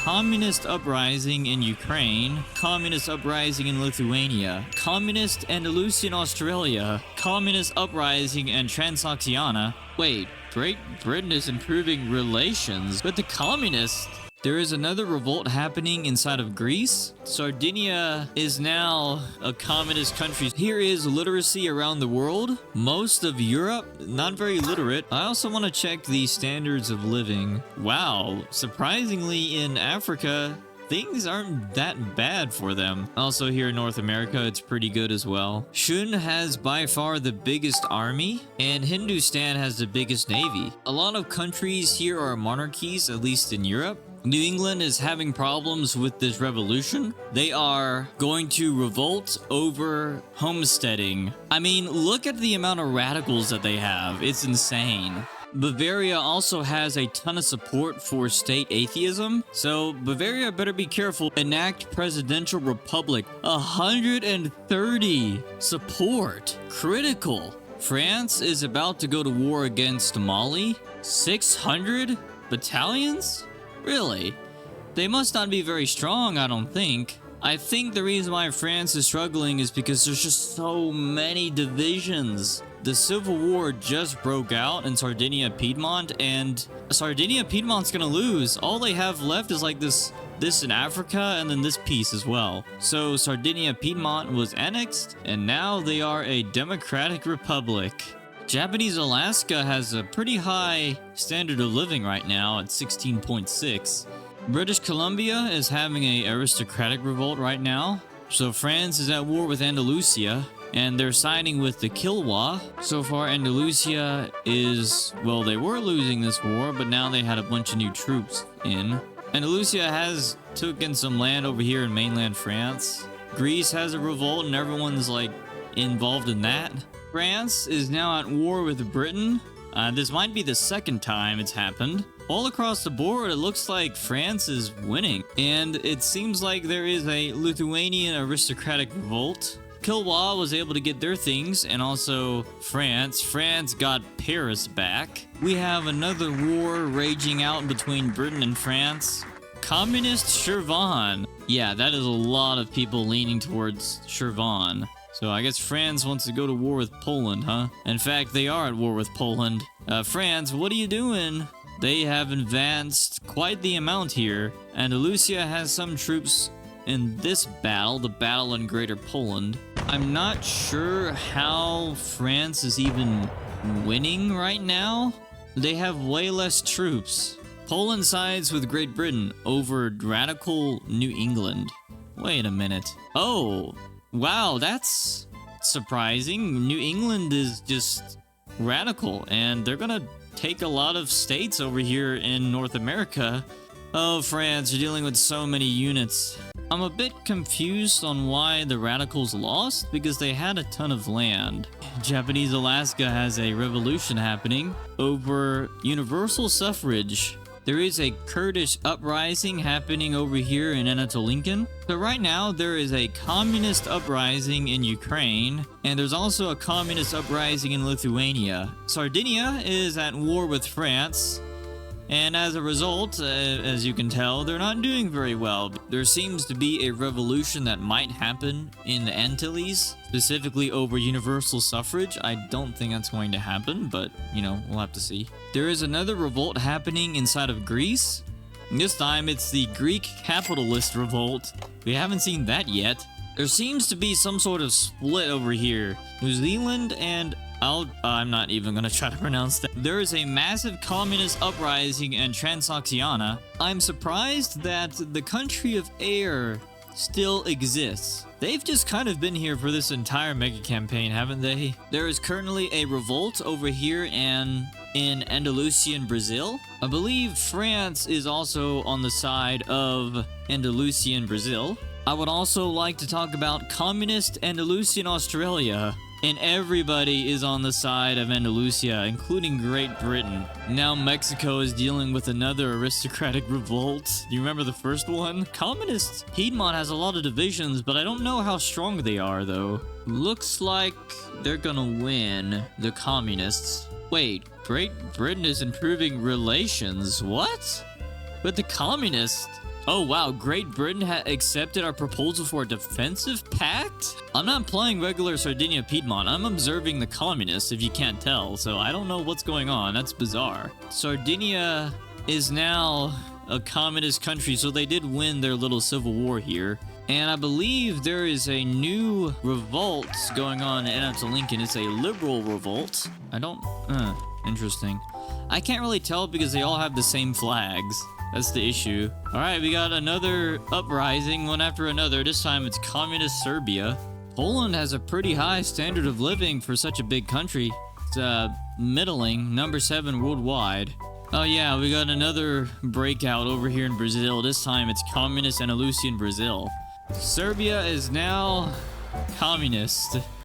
communist uprising in Ukraine, communist uprising in Lithuania, communist Andalusian Australia, communist uprising in Transoxiana. Wait, Great Britain is improving relations with the communists. There is another revolt happening inside of Greece. Sardinia is now a communist country. Here is literacy around the world. Most of Europe, not very literate. I also want to check the standards of living. Wow, surprisingly in Africa, things aren't that bad for them. Also here in North America, it's pretty good as well. Shun has by far the biggest army, and Hindustan has the biggest navy. A lot of countries here are monarchies, at least in Europe. New England is having problems with this revolution. They are going to revolt over homesteading. I mean, look at the amount of radicals that they have. It's insane. Bavaria also has a ton of support for state atheism, so Bavaria better be careful. Enact presidential republic. 130 support. Critical. France is about to go to war against Mali. 600 battalions? Really? They must not be very strong, I don't think. I think the reason why France is struggling is because there's just so many divisions. The Civil War just broke out in Sardinia, Piedmont, and Sardinia, Piedmont's gonna lose. All they have left is like this in Africa and then this piece as well. So Sardinia, Piedmont was annexed, and now they are a democratic republic. Japanese Alaska has a pretty high standard of living right now at 16.6. British Columbia is having a aristocratic revolt right now. So France is at war with Andalusia, and they're siding with the Kilwa. So far, Andalusia is, well, they were losing this war, but now they had a bunch of new troops in. Andalusia has taken some land over here in mainland France. Greece has a revolt, and everyone's like involved in that. France is now at war with Britain. This might be the second time it's happened. All across the board, it looks like France is winning. And it seems like there is a Lithuanian aristocratic revolt. Kilwa was able to get their things, and also France. France got Paris back. We have another war raging out between Britain and France. Communist Shirvan. Yeah, that is a lot of people leaning towards Shirvan. So I guess France wants to go to war with Poland, huh? In fact, they are at war with Poland. France, what are you doing? They have advanced quite the amount here. Andalusia has some troops in this battle, the battle in Greater Poland. I'm not sure how France is even winning right now. They have way less troops. Poland sides with Great Britain over radical New England. Wait a minute. Oh, wow, that's surprising. New England is just radical, and they're gonna take a lot of states over here in North America. Oh, France, you're dealing with so many units. I'm a bit confused on why the radicals lost, because they had a ton of land. Japanese Alaska has a revolution happening over universal suffrage. There is a Kurdish uprising happening over here in Anatolinkan. So right now, there is a communist uprising in Ukraine, and there's also a communist uprising in Lithuania. Sardinia is at war with France, and as a result, as you can tell, they're not doing very well. There seems to be a revolution that might happen in the Antilles, specifically over universal suffrage. I don't think that's going to happen, but, you know, we'll have to see. There is another revolt happening inside of Greece. This time, it's the Greek capitalist revolt. We haven't seen that yet. There seems to be some sort of split over here. New Zealand and I'm not even gonna try to pronounce that. There is a massive communist uprising in Transoxiana. I'm surprised that the country of air still exists. They've just kind of been here for this entire mega campaign, haven't they? There is currently a revolt over here in Andalusian Brazil. I believe France is also on the side of Andalusian Brazil. I would also like to talk about communist Andalusian Australia. And everybody is on the side of Andalusia, including Great Britain. Now Mexico is dealing with another aristocratic revolt. Do you remember the first one? Communist Piedmont has a lot of divisions, but I don't know how strong they are, though. Looks like they're gonna win, the communists. Wait, Great Britain is improving relations? What? With the communists? Oh wow, Great Britain accepted our proposal for a defensive pact? I'm not playing regular Sardinia Piedmont, I'm observing the communists if you can't tell, so I don't know what's going on, that's bizarre. Sardinia is now a communist country, so they did win their little civil war here. And I believe there is a new revolt going on in Lincoln. It's a liberal revolt. Interesting. I can't really tell because they all have the same flags. That's the issue. Alright, we got another uprising, one after another. This time it's communist Serbia. Poland has a pretty high standard of living for such a big country. It's middling, number 7 worldwide. Oh yeah, we got another breakout over here in Brazil. This time it's communist Andalusian Brazil. Serbia is now communist.